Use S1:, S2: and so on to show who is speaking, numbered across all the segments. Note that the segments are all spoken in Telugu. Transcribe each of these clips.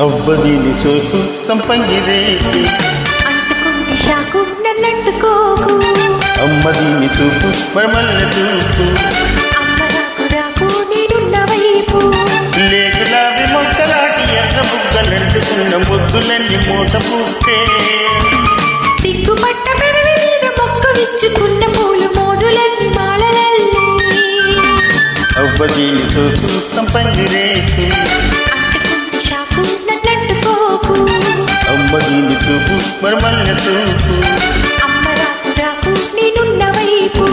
S1: అవ్వదీని సోకు సంపంగిరేసి
S2: అంటుకుంది షాకు నన్నంటుకోకు
S1: అమ్మదీని చూపు మరమల్ల చూపు
S2: అమ్మ రాకు రాకు నేనున్న వైపు
S1: లేకులావి మొక్కలాటి ఎర్ర బుగ్గలంటుకున్న ముద్దులన్నీ మూత పూస్తే
S2: సిగ్గుపట్ట పెదవి మీద మొక్క విచ్చుకున్న పూలు మోదులన్నీ మాలలల్లి
S1: అవ్వదీని సోకు సంపంగిరేసి అమ్మదీని చూపు మరమల్ల చూపు
S2: అమ్మ రాకు రాకు నేనున్న వైపు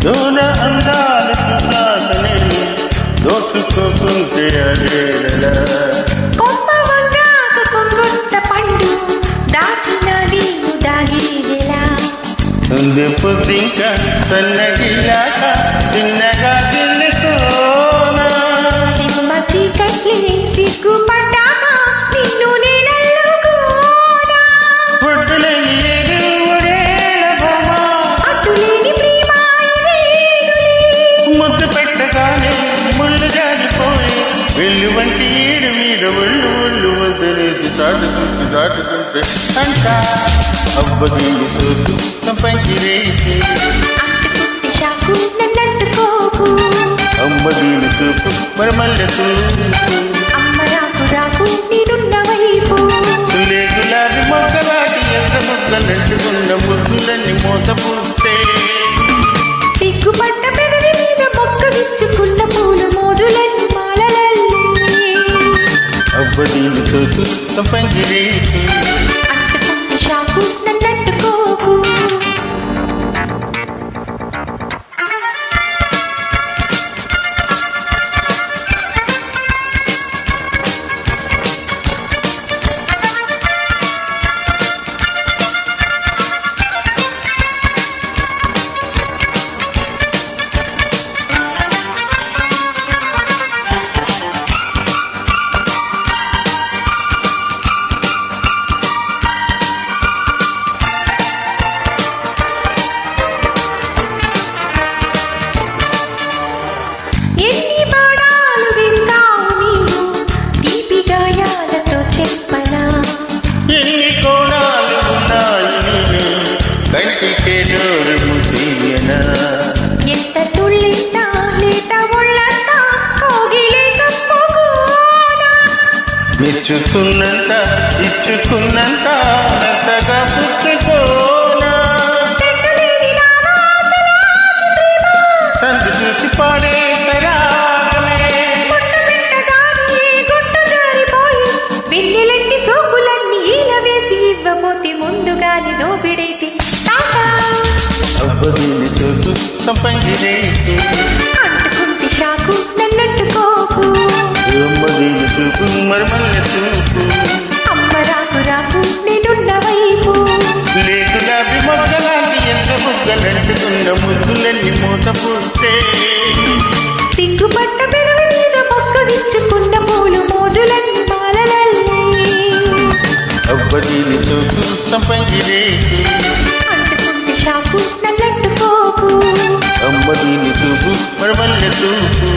S1: దోల అందాల సుఖాసనే దోచుకోకుంటే అదేలా
S2: కొమ్మ వంగాక కొంగొట్ట పండు దాచిన నీవు దాగేదెలా
S1: పొద్దింక సన్నగిలాక చిన్నగా తిల్లుకోనా
S2: నిమ్మ చీకట్లే సిగ్గుపడ్డాక నిన్ను నేనల్లుకోనా
S1: పొద్దులేని ఎదురేల బొమ్మ
S2: అటులేని ప్రేమ
S1: ముద్దు పెట్టగానే ముళ్ళు జారిపోయి వెళ్ళు వంటి ఏడు మీద ఒళ్ళు ఒళ్ళు వదిలేసి దాటుకుంటే అంట అవ్వదీని సోకు సంపంగిరేసి
S2: అంటుకుంటే షాకు నన్నంటుకోకు
S1: అమ్మదీని చూపు మరమల్ల చూపు
S2: అమ్మ రాకు రాకు నేనున్న వైపు
S1: గులాబీ మొక్కలాటి ఎర్ర ముద్దలంటుకున్న ముద్దులన్నీ మూత పూస్తే
S2: సిగ్గుపడ్డ పెదవి మీద మొక్క విచ్చుకున్న పూలు మోదులన్నీ మాలలల్లి
S1: అవ్వదీని సోకు సంపంగిరేసి
S2: అంటుకుంటే షాకు నన్నంటుకోకు ఎన్ని బాణాలు విన్నావు నీవు తీపి గాయాలతో చెప్పనా
S1: ఎన్ని కోణాలు ఉన్నాయి కంటికే డోరు తీయనా
S2: ఎంత తుళ్ళిందా లేత ఒళ్ళంతా కోగిలే కప్పుకోనా
S1: మెచ్చుకున్నంత ఇచ్చుకున్నంత అంతగా పుచ్చుకోనా
S2: చెట్టులేని నా మాటలాగి ప్రేమ
S1: సందు చూసి పాడే సరాగమే
S2: గుట్ట పెట్టగానే గుట్ట జారిపోయి వెన్నెలంటి సోకులన్నీ ఈల వేసి ఇవ్వబోతే ముందుగానే దోపిడైతే తాతా
S1: అవ్వదీని సోకు సంపంగిరేసి
S2: అంటుకుంటే షాకు నన్నంటుకోకు
S1: అమ్మదీని చూపు మరమల్ల చూపు
S2: అమ్మ రాకు రాకు నేనున్న వైపు
S1: లేకులాబీ మొక్కలాంటి ఎంత బుగ్గలంటుకున్న ముద్దులన్నీ మూత పూస్తే
S2: సిగ్గుపట్ట పెదవి మీద మొక్క విచ్చుకున్న పూలు మోదులన్నీ మాలలల్లి
S1: అవ్వదీని సోకు సంపంగిరేసి
S2: అంటుకుంటే షాకు నన్నంటుకోకు
S1: అమ్మదీని చూపు మరమల్ల చూపు